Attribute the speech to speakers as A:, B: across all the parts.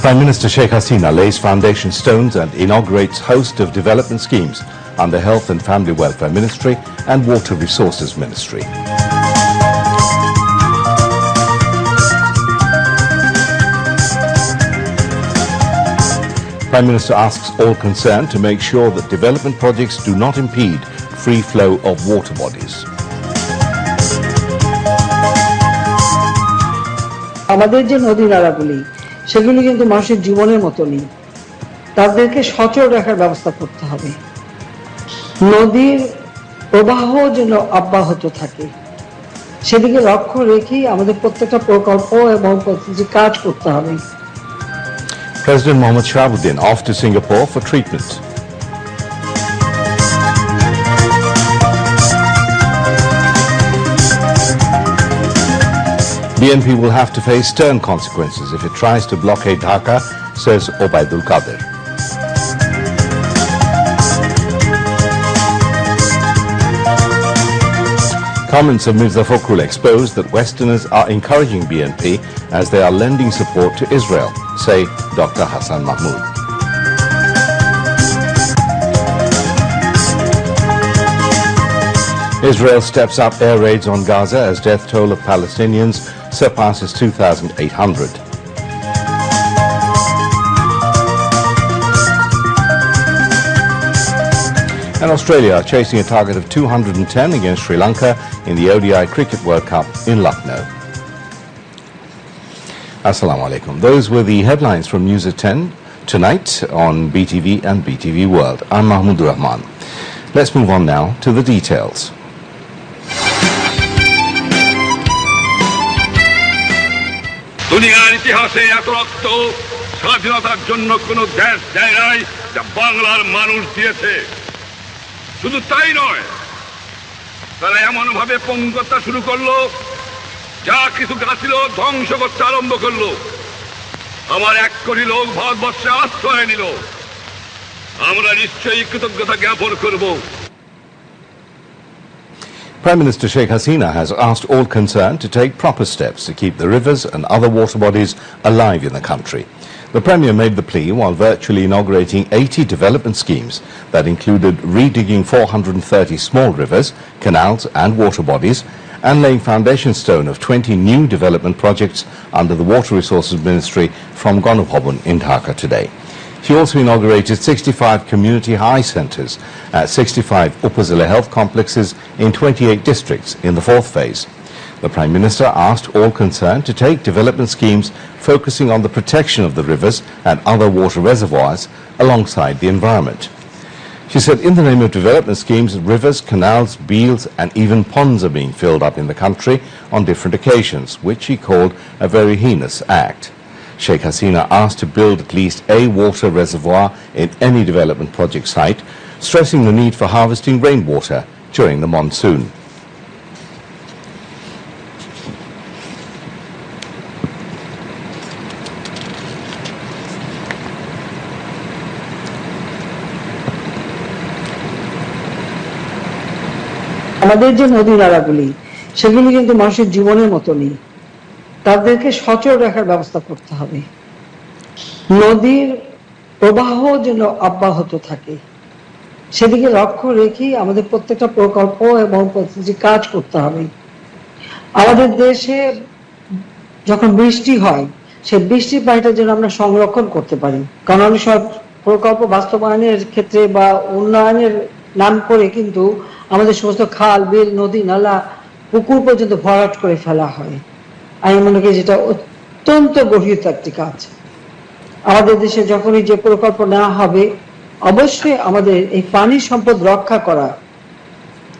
A: Prime Minister Sheikh Hasina lays foundation stones and inaugurates host of development schemes under Health and Family Welfare Ministry and Water Resources Ministry. Prime Minister asks all concerned to make sure that development projects do not impede free flow of water bodies.
B: আমাদের যে নদী নালাগুলি সেগুলি কিন্তু মানুষের জীবনের মতো নেই, তাদেরকে সচল রাখার ব্যবস্থা করতে হবে। নদীর প্রবাহ যেন অব্যাহত থাকে সেদিকে লক্ষ্য রেখেই আমাদের প্রত্যেকটা প্রকল্প এবং প্রতিটি কাজ করতে হবে।
A: President Mohammed Shahabuddin off to Singapore for treatment. BNP will have to face stern consequences if it tries to blockade Dhaka, says Obaidul Qadir. Comments of Mirza Fakhrul exposed that Westerners are encouraging BNP as they are lending support to Israel, say Dr. Hassan Mahmood. Israel steps up air raids on Gaza as death toll of Palestinians surpasses 2,800. And Australia are chasing a target of 210 against Sri Lanka in the ODI Cricket World Cup in Lucknow. Assalamu alaikum. Those were the headlines from News at 10 tonight on BTV and BTV World. I'm Mahmoud Rahman. Let's move on now to the details.
C: দুনিয়ার ইতিহাসে এত রক্ত স্বাধীনতার জন্য কোনো দেশ দেয় নাই যা বাংলার মানুষ দিয়েছে। শুধু তাই নয়, তারা এমন ভাবে পঙ্গতা শুরু করলো, যা কিছু গাছিল ধ্বংস করতে আরম্ভ করলো। আমার 1 কোটি লোক ভারতবর্ষে আশ্রয় নিল, আমরা নিশ্চয়ই কৃতজ্ঞতা জ্ঞাপন করব।
A: Prime Minister Sheikh Hasina has asked all concerned to take proper steps to keep the rivers and other water bodies alive in the country. The Premier made the plea while virtually inaugurating 80 development schemes that included redigging 430 small rivers, canals and water bodies and laying foundation stone of 20 new development projects under the Water Resources Ministry from Gonobhobon in Dhaka today. He also inaugurated 65 community high centres at 65 Upazila health complexes in 28 districts in the 4th phase. The Prime Minister asked all concerned to take development schemes focusing on the protection of the rivers and other water reservoirs alongside the environment. She said in the name of development schemes, rivers, canals, beels and even ponds are being filled up in the country on different occasions, which she called a very heinous act. Sheikh Hasina asked to build at least a water reservoir in any development project site, stressing the need for harvesting rainwater during the monsoon.
B: আমাদের যে নদী নালাগুলি সেগুলি কিন্তু মানুষের জীবনের মতো নেই, তাদেরকে সচল রাখার ব্যবস্থা করতে হবে। নদীর প্রবাহ যেন অব্যাহত থাকে সেদিকে লক্ষ্য রেখেই আমাদের প্রত্যেকটা প্রকল্প এবং প্রতিটি কাজ করতে হবে। আমাদের দেশে যখন বৃষ্টি হয় সেই বৃষ্টির পানিটা যেন আমরা সংরক্ষণ করতে পারি, কারণ অনেক সব প্রকল্প বাস্তবায়নের ক্ষেত্রে বা উন্নয়নের নাম করে কিন্তু আমাদের সমস্ত খাল, বিল, নদী, নালা, পুকুর পর্যন্ত ভরাট করে ফেলা হয়। আমি মনে করি যেটা অত্যন্ত গভীর একটি কাজ। আমাদের দেশে যখনই যে প্রকল্প নেওয়া হবে অবশ্যই আমাদের এই পানি সম্পদ রক্ষা করা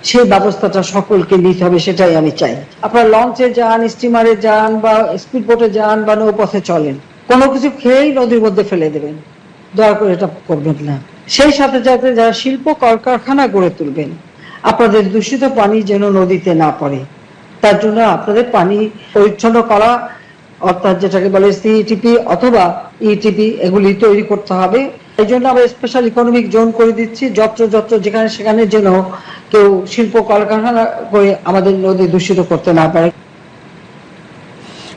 B: সেই ব্যবস্থাটা সকলকে নিতে হবে, সেটাই আমি চাই। আপনারা লঞ্চে যান, স্টিমারে যান বা স্পিড বোটে যান বা নৌপথে চলেন, কোনো কিছু খেয়েই নদীর মধ্যে ফেলে দেবেন, দয়া করে এটা করবেন না। সেই সাথে সাথে যারা শিল্প কলকারখানা গড়ে তুলবেন, আপনাদের দূষিত পানি যেন নদীতে না পড়ে, তার জন্য আপনাদের পানি পরিচ্ছন্ন করা, অর্থাৎ যেটাকে বলে সিইটিপি অথবা ইটিপি, এগুলি তৈরি করতে হবে। এই জন্য আমরা স্পেশাল ইকোনমিক জোন করে দিচ্ছি, যত্র যত্র যেখানে সেখানে যেন কেউ শিল্প কলকারখানা করে আমাদের নদী দূষিত করতে না পারে।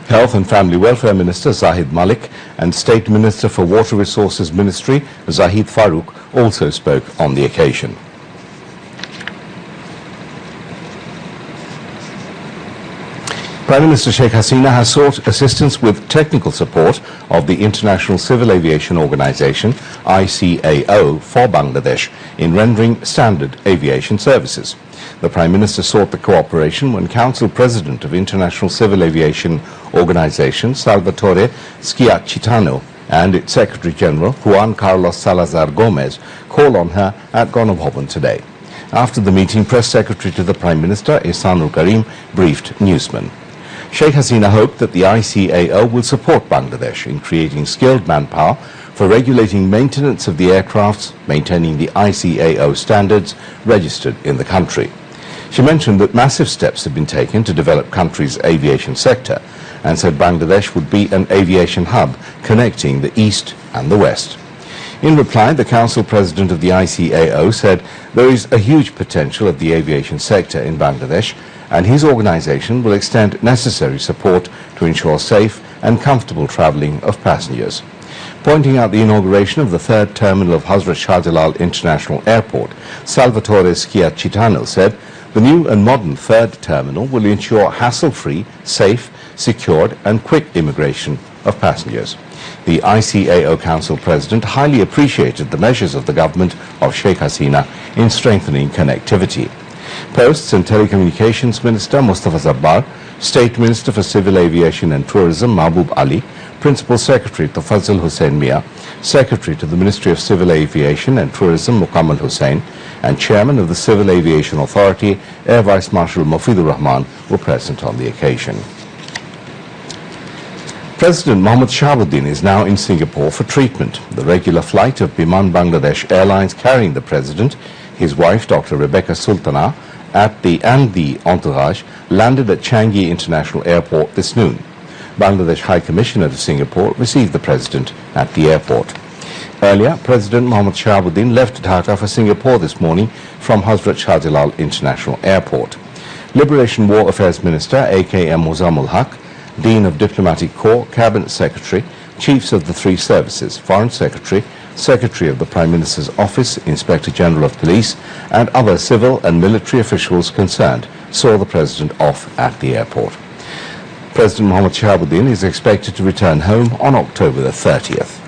A: Health and Family Welfare Minister Zahid Malik and State Minister for Water Resources Ministry Zahid Farooq also spoke on the occasion. Prime Minister Sheikh Hasina has sought assistance with technical support of the International Civil Aviation Organization, ICAO, for Bangladesh in rendering standard aviation services. The Prime Minister sought the cooperation when Council President of International Civil Aviation Organization, Salvatore Schiacciatano, and its Secretary General, Juan Carlos Salazar Gomez, called on her at Ganabhavan today. After the meeting, Press Secretary to the Prime Minister, Ihsanul Karim, briefed newsmen. Sheikh Hasina hoped that the ICAO will support Bangladesh in creating skilled manpower for regulating maintenance of the aircrafts, maintaining the ICAO standards registered in the country. She mentioned that massive steps have been taken to develop country's aviation sector and said Bangladesh would be an aviation hub connecting the East and the West. In reply, the Council President of the ICAO said there is a huge potential of the aviation sector in Bangladesh and his organization will extend necessary support to ensure safe and comfortable traveling of passengers. Pointing out the inauguration of the third terminal of Hazrat Shah Jalal International Airport, Salvatore Schiacciatano said the new and modern third terminal will ensure hassle-free, safe, secured and quick immigration of passengers. The ICAO Council President highly appreciated the measures of the government of Sheikh Hasina in strengthening connectivity. Posts and Telecommunications Minister Mustafa Zabbar, State Minister for Civil Aviation and Tourism Mahbub Ali, Principal Secretary Tafazzul Hussain Mia, Secretary to the Ministry of Civil Aviation and Tourism Mukammal Hussain, and Chairman of the Civil Aviation Authority Air Vice Marshal Mufidur Rahman were present on the occasion. President Mohammed Shahabuddin is now in Singapore for treatment. The regular flight of Biman Bangladesh Airlines carrying the President, his wife Dr. Rebecca Sultana, and the entourage landed at Changi International Airport this noon. Bangladesh High Commissioner to Singapore received the President at the airport. Earlier, President Mohammed Shahabuddin left Dhaka for Singapore this morning from Hazrat Shah Jalal International Airport. Liberation War Affairs Minister AKM Muzammil Haq, Dean of Diplomatic Corps, Cabinet Secretary, Chiefs of the three services, Foreign Secretary, Secretary of the Prime Minister's Office, Inspector General of Police, and other civil and military officials concerned saw the President off at the airport. President Mohammed Shahabuddin is expected to return home on October the 30th.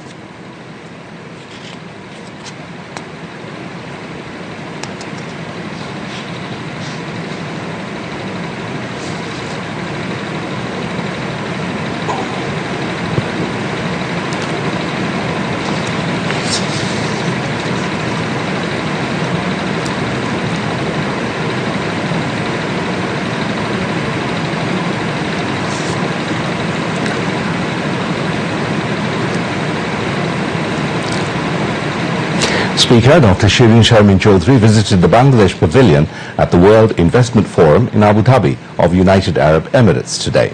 A: Speaker Dr. Shirin Sharmin Chaudhry visited the Bangladesh Pavilion at the World Investment Forum in Abu Dhabi of United Arab Emirates today.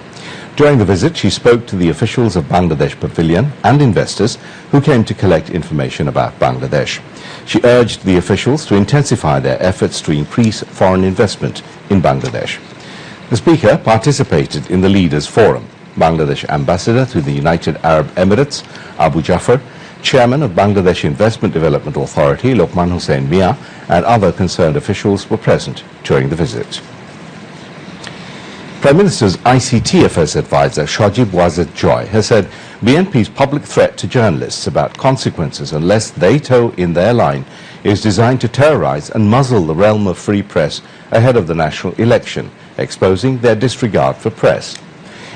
A: During the visit, she spoke to the officials of Bangladesh Pavilion and investors who came to collect information about Bangladesh. She urged the officials to intensify their efforts to increase foreign investment in Bangladesh. The speaker participated in the Leaders Forum. Bangladesh Ambassador to the United Arab Emirates, Abu Jafar, Chairman of Bangladesh Investment Development Authority, Lokman Hussain Mia, and other concerned officials were present during the visit. Prime Minister's ICT Affairs Advisor, Shajib Wazir Joy, has said BNP's public threat to journalists about consequences unless they toe in their line is designed to terrorize and muzzle the realm of free press ahead of the national election, exposing their disregard for press.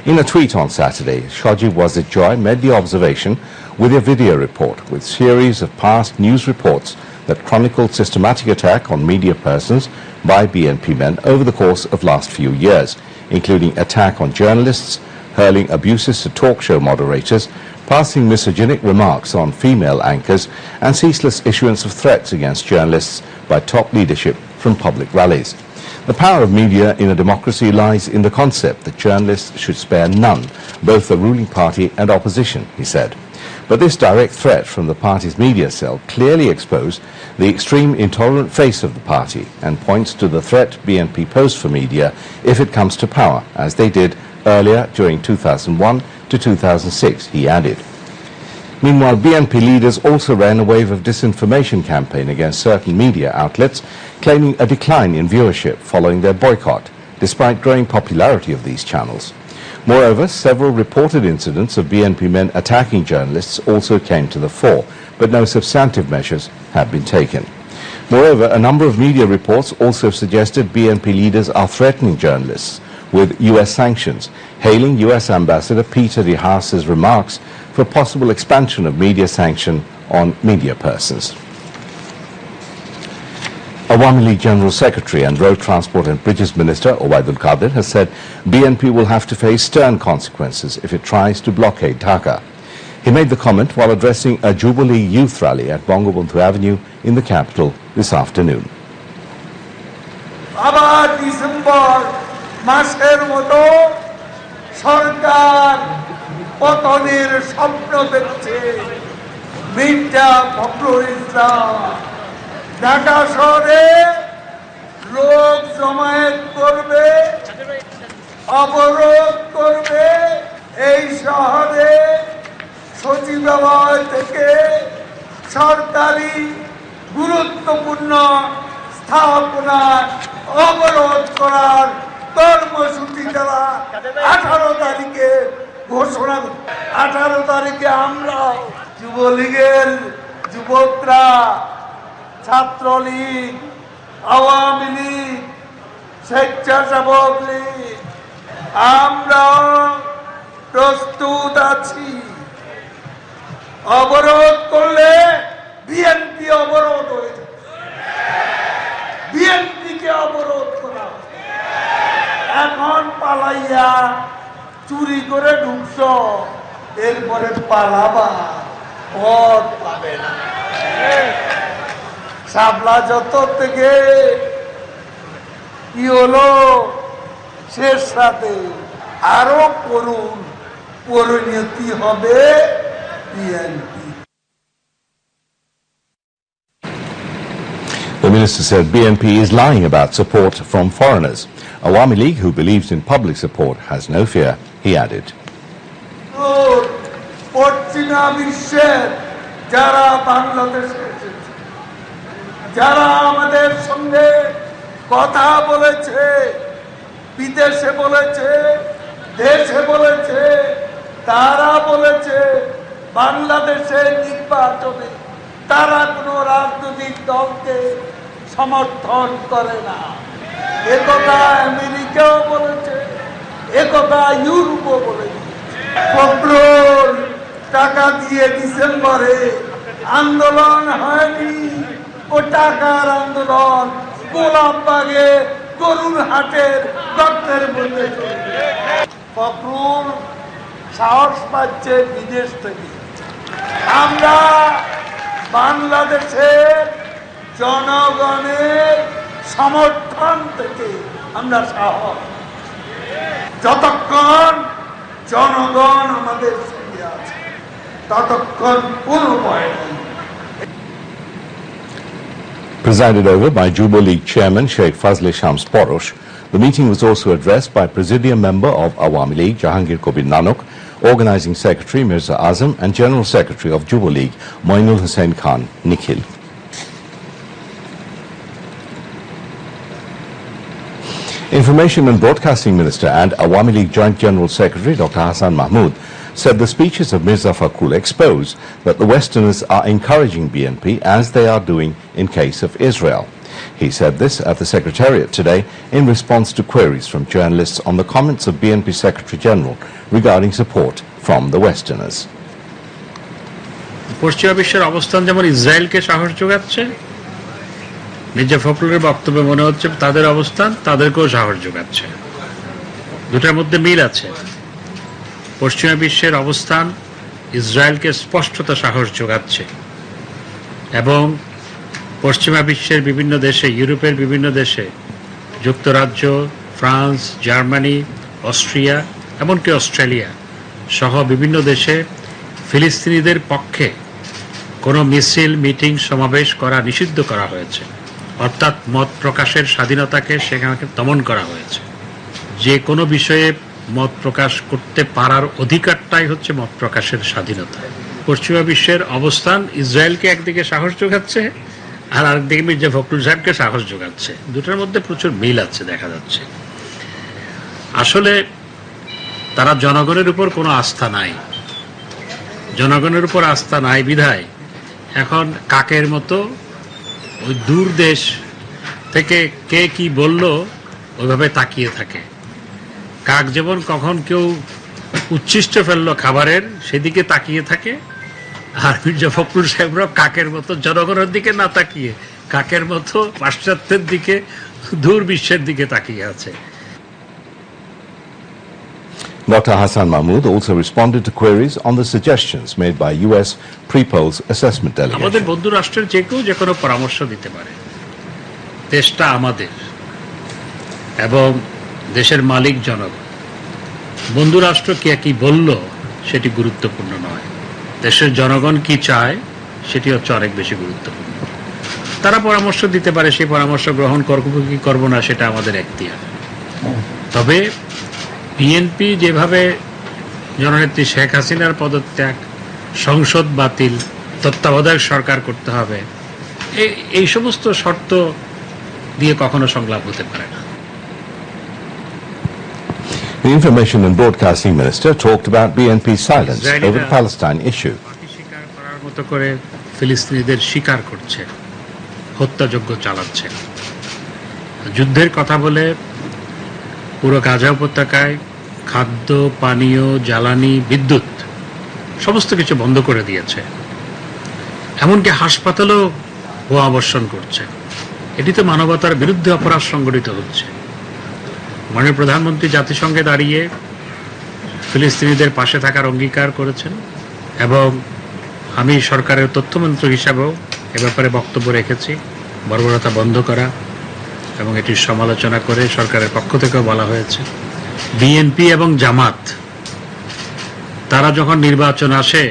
A: In a tweet on Saturday, Shajib Wazir Joy made the observation with a video report with series of past news reports that chronicled systematic attack on media persons by BNP men over the course of last few years, including attack on journalists, hurling abuses to talk show moderators, passing misogynic remarks on female anchors, and ceaseless issuance of threats against journalists by top leadership from public rallies. The power of media in a democracy lies in the concept that journalists should spare none, both the ruling party and opposition, he said. But this direct threat from the party's media cell clearly exposed the extreme intolerant face of the party and points to the threat BNP posed for media if it comes to power, as they did earlier during 2001 to 2006, he added. Meanwhile, BNP leaders also ran a wave of disinformation campaign against certain media outlets, claiming a decline in viewership following their boycott, despite growing popularity of these channels. Moreover, several reported incidents of BNP men attacking journalists also came to the fore, but no substantive measures have been taken. Moreover, a number of media reports also suggested BNP leaders are threatening journalists with U.S. sanctions, hailing U.S. Ambassador Peter de Haas's remarks for possible expansion of media sanction on media persons. Awami League General Secretary and Road Transport and Bridges Minister Obaidul Qadir has said BNP will have to face stern consequences if it tries to blockade Dhaka. He made the comment while addressing a Jubilee youth rally at Bangabandhu Avenue in the capital this afternoon.
D: আবার December মাসের মতো সরকার পতনের স্বপ্ন দেখছে মির্জা ফখরুল ইসলাম। ঢাকা শহরে লোক জমায়েত করবে, অবরোধ করবে। এই শহরে সচিবালয় থেকে সরকারি গুরুত্বপূর্ণ স্থাপনা অবরোধ করার কর্মসূচি তারা 18 তারিখে ঘোষণা। 18 তারিখে আমরা যুবলীগের যুবকরা, ছাত্রলীগ, আওয়ামী লীগ, স্বেচ্ছাসেবক লীগ আমরা প্রস্তুত আছি। অবরোধ করলে বিএনপি অবরোধ হয়ে যাবে, বিএনপিকে অবরোধ করা। এখন পালাইয়া চুরি করে ঢুকছ, এরপরে পালাবা, পথ পাবে না। শাপলা যত থেকে কি হলো শেষ রাতে আরো করুণ পরিণতি হবে BNP.
A: The minister said BNP is lying about support from foreigners. Awami League, who believes in public support, has no fear, he added.
D: পশ্চিমা বিশ্বের যারা বাংলাদেশে এসেছে, যারা আমাদের সঙ্গে কথা বলেছে, বিদেশে বলেছে, দেশে বলেছে, তারা বলেছে বাংলাদেশের নির্বাচনে তারা কোনো রাজনৈতিক দলকে সমর্থন করে না। একথা আমেরিকাও বলেছে, একথা ইউরোপও বলেছে। ফখরুল টাকা দিয়ে ডিসেম্বরে আন্দোলন হয়নি, ও টাকার আন্দোলন গোলাপবাগে গরুর হাটের গর্তের মধ্যে। ফখরুল সাহস পাচ্ছে বিদেশ থেকে। আমরা বাংলাদেশের জনগণের সমর্থন থেকে আমরা সাহস, যতক্ষণ জনগণ আমাদের সঙ্গে আছে ততক্ষণ কোনো ভয় নেই।
A: Presided over by Jubilee Chairman Sheikh Fazle Shams Porosh, the meeting was also addressed by Presidium member of Awami League Jahangir Kobir Nanok, Organising Secretary Mirza Azam and General Secretary of Jubilee Moinul Hussain Khan Nikhil. Information and Broadcasting Minister and Awami League Joint General Secretary Dr. Hassan Mahmood said the speeches of Mirza Fakul expose that the Westerners are encouraging BNP as they are doing in case of Israel. He said this at the Secretariat today in response to queries from journalists on the comments of BNP Secretary General regarding support from the Westerners.
E: পশ্চিমা বিশ্বের অবস্থান যেমন ইসরায়েলকে সাহস যোগাচ্ছে, মির্জা ফখরুলের বক্তব্যে মনে হচ্ছে তাদের অবস্থান তাদেরকেও সাহস যোগাচ্ছে। দুটার মধ্যে মিল আছে। পশ্চিমা বিশ্বের অবস্থান ইসরায়েলকে স্পষ্টতা সাহস যোগাচ্ছে এবং পশ্চিমা বিশ্বের বিভিন্ন দেশে, ইউরোপের বিভিন্ন দেশে, যুক্তরাজ্য, ফ্রান্স, জার্মানি, অস্ট্রিয়া, এমনকি অস্ট্রেলিয়া সহ বিভিন্ন দেশে ফিলিস্তিনিদের পক্ষে কোনো মিছিল, মিটিং, সমাবেশ করা নিষিদ্ধ করা হয়েছে। অর্থাৎ মত প্রকাশের স্বাধীনতাকে সেখানে দমন করা হয়েছে। যে কোনো বিষয়ে মত প্রকাশ করতে পারার অধিকারটাই হচ্ছে মত প্রকাশের স্বাধীনতা। পশ্চিমা বিশ্বের অবস্থান ইসরায়েলকে একদিকে সাহস যোগাচ্ছে আর আরেকদিকে মির্জা ফখরুল সাহেবকে সাহস যোগাচ্ছে। দুটোর মধ্যে প্রচুর মিল আছে দেখা যাচ্ছে। আসলে তারা জনগণের উপর কোনো আস্থা নাই, জনগণের উপর আস্থা নাই বিধায় এখন কাকের মতো ওই দূর দেশ থেকে কে কি বলল ওইভাবে তাকিয়ে থাকে। কাক যেমন কখন কেউ উচ্ছিষ্ট ফেললো খাবারের সেদিকে তাকিয়ে থাকে, আর মির্জা ফখরুল সাহেবরাও কাকের মতো জনগণের দিকে না তাকিয়ে কাকের মতো পাশ্চাত্যের দিকে, দূর বিশ্বের দিকে তাকিয়ে আছে।
A: Dr. Hassan Mahmood also responded to queries on the suggestions made by US pre-polls assessment
E: আমাদের
A: delegation.
E: বন্ধু রাষ্ট্রের যে কেউ যে কোনো পরামর্শ দিতে পারে। দেশটা আমাদের এবং দেশের মালিক জনগণ। বন্ধু রাষ্ট্র কে কি বলল সেটি গুরুত্বপূর্ণ নয়, দেশের জনগণ কি চায় সেটি হচ্ছে অনেক বেশি গুরুত্বপূর্ণ। তারা পরামর্শ দিতে পারে, সেই পরামর্শ গ্রহণ করব কি করব না সেটা আমাদের এখতিয়ার। তবে বিএনপি যেভাবে জননেত্রী শেখ হাসিনার পদত্যাগ, সংসদ বাতিল, তত্ত্বাবধায়ক সরকার করতে হবে, এই সমস্ত শর্ত দিয়ে কখনো সংলাপ হতে পারে না।
A: The Information and Broadcasting Minister talked about BNP's silence over the Palestine issue.
E: স্বীকার করার মতো করে ফিলিস্তিনিদের স্বীকার করছে, হত্যাযজ্ঞ চালাচ্ছে। যুদ্ধের কথা বলে পুরো গাজা উপত্যকায় খাদ্য, পানীয়, জ্বালানি, বিদ্যুৎ সমস্ত কিছু বন্ধ করে দিয়েছে। এমনকি হাসপাতালেও বোমা বর্ষণ করছে। এটি তো মানবতার বিরুদ্ধে অপরাধ সংগঠিত হচ্ছে। মাননীয় প্রধানমন্ত্রী জাতিসংঘে দাঁড়িয়ে ফিলিস্তিনিদের পাশে থাকার অঙ্গীকার করেছেন এবং আমি সরকারের তথ্যমন্ত্রী হিসাবেও এ ব্যাপারে বক্তব্য রেখেছি। বর্বরতা বন্ধ করা এবং এটির সমালোচনা করে সরকারের পক্ষ থেকেও বলা হয়েছে। বিএনপি এবং জামাত তারা যখন নির্বাচন আসে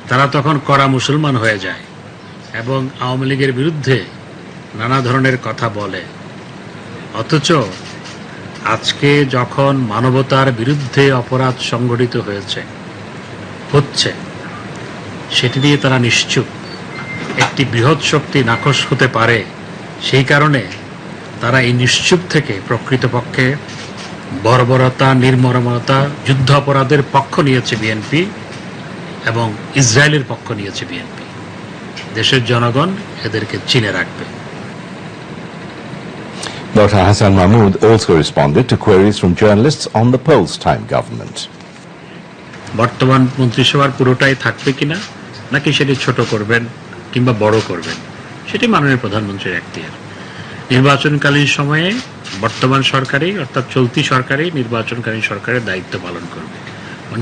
E: তারা তখন কড়া মুসলমান হয়ে যায় এবং আওয়ামী লীগের বিরুদ্ধে নানা ধরনের কথা বলে। অথচ আজকে যখন মানবতার বিরুদ্ধে অপরাধ সংগঠিত হচ্ছে সেটি নিয়ে তারা নিশ্চুপ। একটি বৃহৎ শক্তি নাকশ হতে পারে, সেই কারণে তারা এই নিশ্চুপ থেকে প্রকৃতপক্ষে বর্বরতা, নির্মমতা, যুদ্ধ অপরাধের পক্ষ নিয়েছে বিএনপি এবং ইসরায়েলের পক্ষ নিয়েছে বিএনপি। দেশের জনগণ এদেরকে চিনে রাখবে।
A: Dr. Hassan Mahmood also responded to queries from journalists on the post-time government.
E: বর্তমান মন্ত্রিসভার পুরোটাই থাকবে কিনা, নাকি সেটি ছোট করবেন কিংবা বড় করবেন, সেটি মাননীয় প্রধানমন্ত্রীর এখতিয়ার। নির্বাচনকালীন সময়ে বর্তমান সরকারই, অর্থাৎ চলতি সরকারই নির্বাচনকালীন সরকারের দায়িত্ব পালন করবে।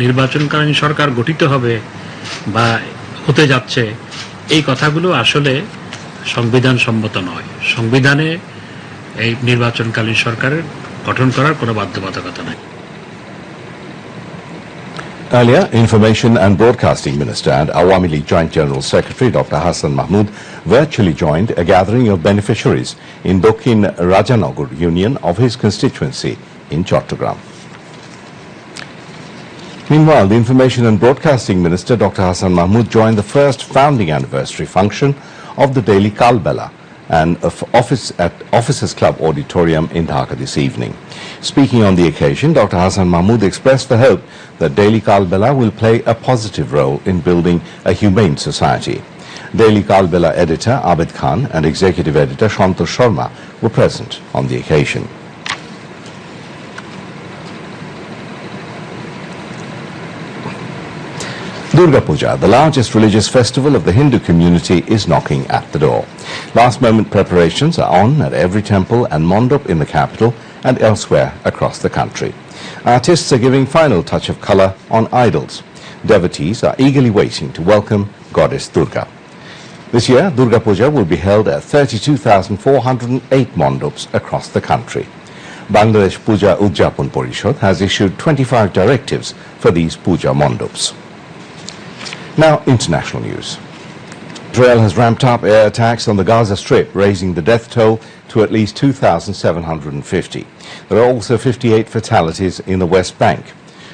E: নির্বাচনকালীন সরকার গঠিত হবে বা হতে যাচ্ছে, এই কথাগুলো আসলে সংবিধান সম্মত নয়। সংবিধানে এই নির্বাচনকালীন সরকারের গঠন করার কোনো বাধ্যবাধকতা নাই।
A: Earlier, Information and Broadcasting Minister and Awami League Joint General Secretary Dr. Hassan Mahmood virtually joined a gathering of beneficiaries in Dokhin Rajanagar Union of his constituency in Chattogram. Meanwhile, the Information and Broadcasting Minister Dr. Hassan Mahmood joined the first founding anniversary function of the Daily Kalbela and Officers Club Auditorium in Dhaka this evening. Speaking on the occasion, Dr. Hassan Mahmood expressed the hope that Daily Kalbela will play a positive role in building a humane society. Daily Kalbela editor Abid Khan and executive editor Shantosh Sharma were present on the occasion. Durga Puja, the largest religious festival of the Hindu community, is knocking at the door. Last-moment preparations are on at every temple and mandap in the capital and elsewhere across the country. Artists are giving final touch of colour on idols. Devotees are eagerly waiting to welcome Goddess Durga. This year, Durga Puja will be held at 32,408 mandaps across the country. Bangladesh Puja Udjapon Porishad has issued 25 directives for these puja mandaps. Now, international news. Israel has ramped up air attacks on the Gaza Strip, raising the death toll to at least 2,750. There are also 58 fatalities in the West Bank.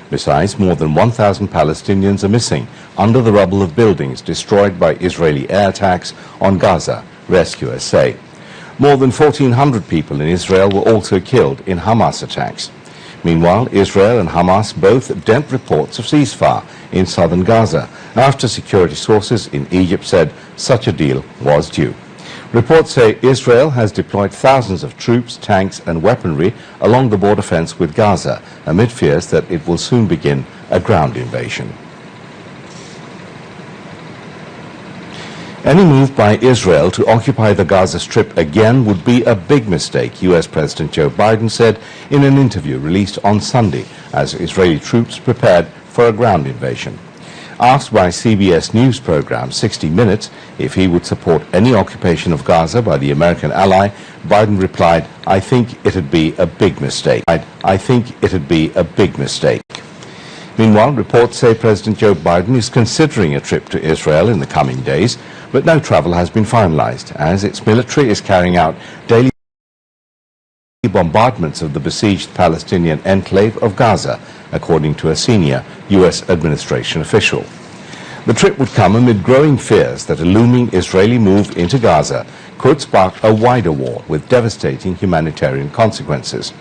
A: Besides, more than 1,000 Palestinians are missing under the rubble of buildings destroyed by Israeli air attacks on Gaza, rescuers say. More than 1,400 people in Israel were also killed in Hamas attacks. Meanwhile, Israel and Hamas both dent reports of ceasefire in southern Gaza after security sources in Egypt said such a deal was due. Reports say Israel has deployed thousands of troops, tanks and weaponry along the border fence with Gaza amid fears that it will soon begin a ground invasion. Any move by Israel to occupy the Gaza Strip again would be a big mistake, US President Joe Biden said in an interview released on Sunday as Israeli troops prepared for a ground invasion. Asked by CBS News program 60 Minutes if he would support any occupation of Gaza by the American ally, Biden replied, "I think it'd be a big mistake. I think it'd be a big mistake." Meanwhile, reports say President Joe Biden is considering a trip to Israel in the coming days, but no travel has been finalized as its military is carrying out daily bombardments of the besieged Palestinian enclave of Gaza, according to a senior U.S. administration official. The trip would come amid growing fears that a looming Israeli move into Gaza could spark a wider war with devastating humanitarian consequences.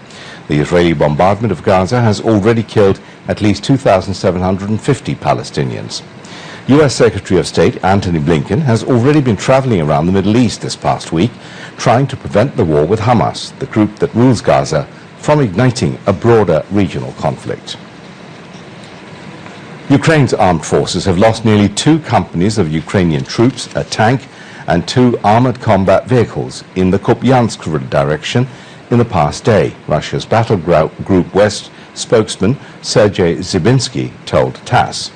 A: The Israeli bombardment of Gaza has already killed at least 2,750 Palestinians. U.S. Secretary of State Antony Blinken has already been traveling around the Middle East this past week, trying to prevent the war with Hamas, the group that rules Gaza, from igniting a broader regional conflict. Ukraine's armed forces have lost nearly 2 companies of Ukrainian troops, a tank, and 2 armored combat vehicles in the Kupiansk direction in the past day, Russia's Battle Group West spokesman Sergei Zibinsky told TASS.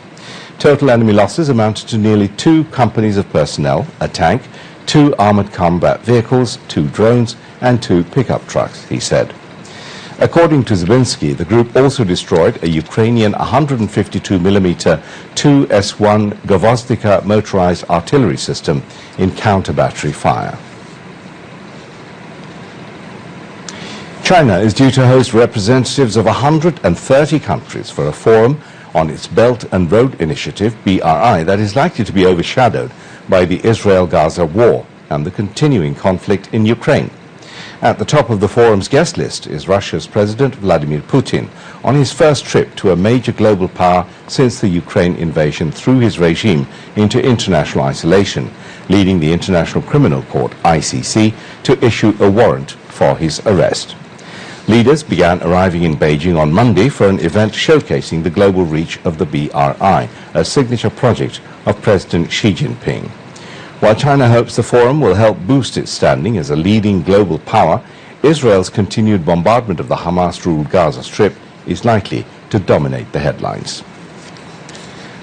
A: Total enemy losses amounted to nearly 2 companies of personnel, a tank, 2 armored combat vehicles, 2 drones, and 2 pickup trucks, he said. According to Zibinsky, the group also destroyed a Ukrainian 152mm 2S1 Gvozdika motorized artillery system in counter-battery fire. China is due to host representatives of 130 countries for a forum on its Belt and Road Initiative, BRI, that is likely to be overshadowed by the Israel-Gaza war and the continuing conflict in Ukraine. At the top of the forum's guest list is Russia's President Vladimir Putin on his first trip to a major global power since the Ukraine invasion threw his regime into international isolation, leading the International Criminal Court, ICC, to issue a warrant for his arrest. Leaders began arriving in Beijing on Monday for an event showcasing the global reach of the BRI, a signature project of President Xi Jinping. While China hopes the forum will help boost its standing as a leading global power, Israel's continued bombardment of the Hamas-ruled Gaza Strip is likely to dominate the headlines.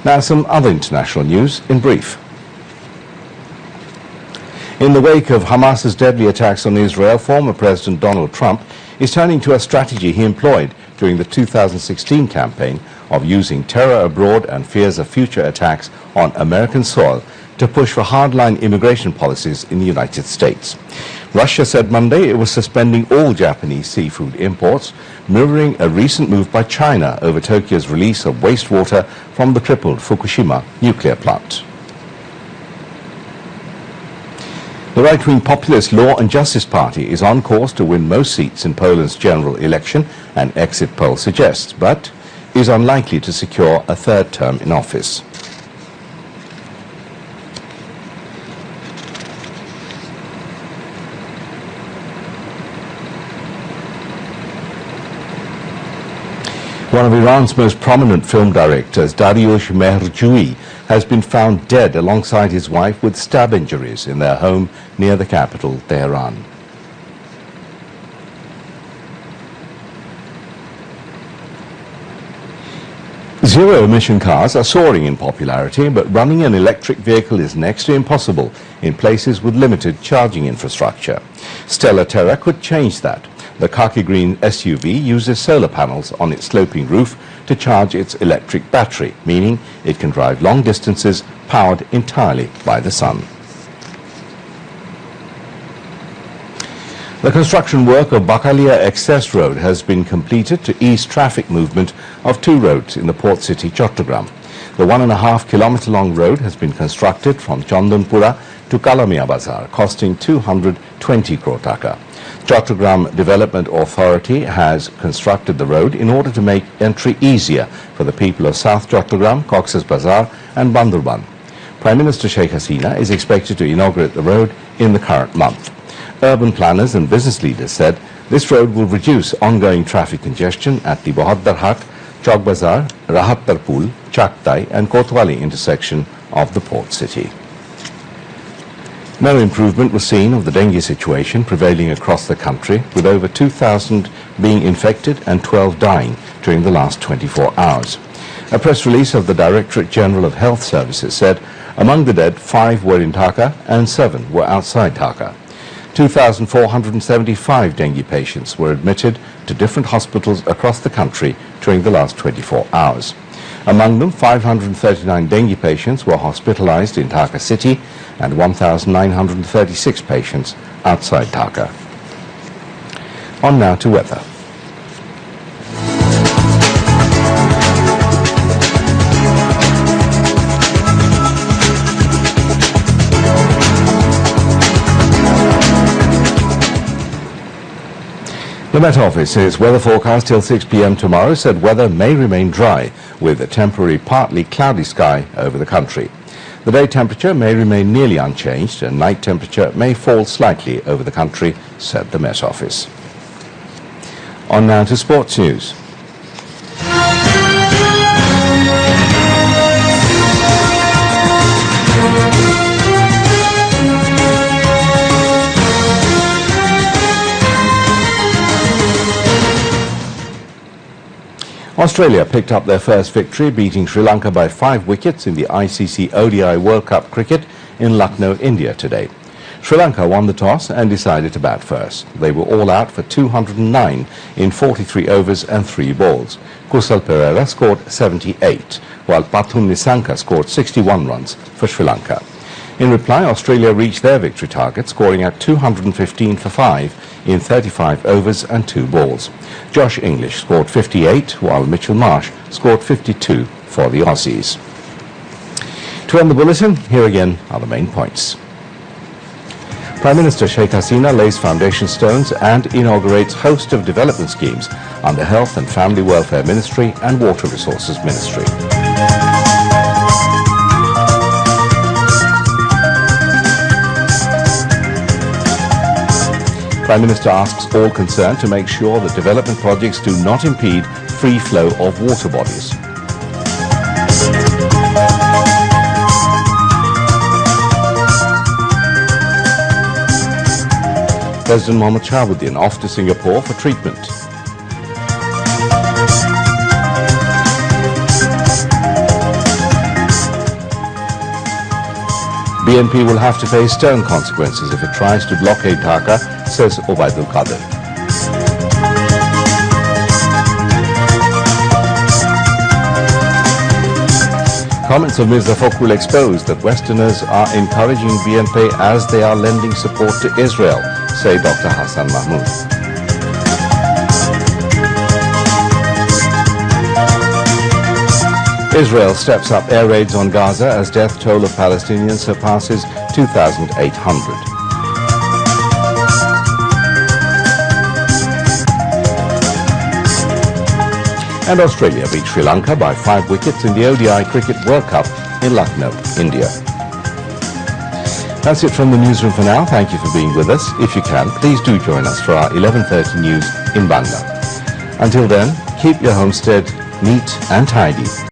A: Now some other international news in brief. In the wake of Hamas's deadly attacks on Israel, former President Donald Trump is turning to a strategy he employed during the 2016 campaign of using terror abroad and fears of future attacks on American soil to push for hardline immigration policies in the United States. Russia said Monday it was suspending all Japanese seafood imports, mirroring a recent move by China over Tokyo's release of wastewater from the crippled Fukushima nuclear plant. The right-wing populist Law and Justice Party is on course to win most seats in Poland's general election, an exit poll suggests, but is unlikely to secure a third term in office. One of Iran's most prominent film directors, Dariush Mehrjoui, has been found dead alongside his wife with stab injuries in their home near the capital, Tehran. Zero-emission cars are soaring in popularity, but running an electric vehicle is next to impossible in places with limited charging infrastructure. Stella Terra could change that. The khaki-green SUV uses solar panels on its sloping roof to charge its electric battery, meaning it can drive long distances powered entirely by the sun. The construction work of Bakalia Access Road has been completed to ease traffic movement of two roads in the port city Chattogram. The 1.5 kilometer long road has been constructed from Chandanpura to Kalamia Bazar, costing 220 crore taka. Chattogram Development Authority has constructed the road in order to make entry easier for the people of South Chattogram, Cox's Bazar and Bandurban. Prime Minister Sheikh Hasina is expected to inaugurate the road in the current month. Urban planners and business leaders said this road will reduce ongoing traffic congestion at the Bahaddarhat, Chowk Bazar, Rahattarpul, Chaktai and Kotwali intersection of the port city. No improvement was seen of the dengue situation prevailing across the country, with over 2,000 being infected and 12 dying during the last 24 hours. A press release of the Directorate General of Health Services said among the dead, 5 were in Dhaka and 7 were outside Dhaka. 2,475 dengue patients were admitted to different hospitals across the country during the last 24 hours. Among them, 539 dengue patients were hospitalized in Dhaka city and 1,936 patients outside Dhaka. On now to weather. The Met Office, in its weather forecast till 6 p.m. tomorrow, said weather may remain dry with a temporary partly cloudy sky over the country. The day temperature may remain nearly unchanged and night temperature may fall slightly over the country, said the Met Office. On now to sports news. Australia picked up their first victory, beating Sri Lanka by 5 wickets in the ICC ODI World Cup cricket in Lucknow, India today. Sri Lanka won the toss and decided to bat first. They were all out for 209 in 43 overs and 3 balls. Kusal Perera scored 78, while Pathum Nissanka scored 61 runs for Sri Lanka. In reply, Australia reached their victory target, scoring at 215 for 5 in 35 overs and 2 balls. Josh English scored 58, while Mitchell Marsh scored 52 for the Aussies. To end the bulletin, here again are the main points. Prime Minister Sheikh Hasina lays foundation stones and inaugurates host of development schemes under Health and Family Welfare Ministry and Water Resources Ministry. Prime Minister asks all concerned to make sure that development projects do not impede free flow of water bodies. President Mohammad Shahabuddin off to Singapore for treatment. BNP will have to face stern consequences if it tries to blockade Dhaka, says Obaidul Qadir. Comments of Mirza Fakhrul expose that Westerners are encouraging BNP as they are lending support to Israel, say Dr. Hassan Mahmood. Israel steps up air raids on Gaza as death toll of Palestinians surpasses 2,800. And Australia beat Sri Lanka by 5 wickets in the ODI Cricket World Cup in Lucknow, India. That's it from the newsroom for now. Thank you for being with us. If you can, please do join us for our 11:30 news in Bangla. Until then, keep your homestead neat and tidy.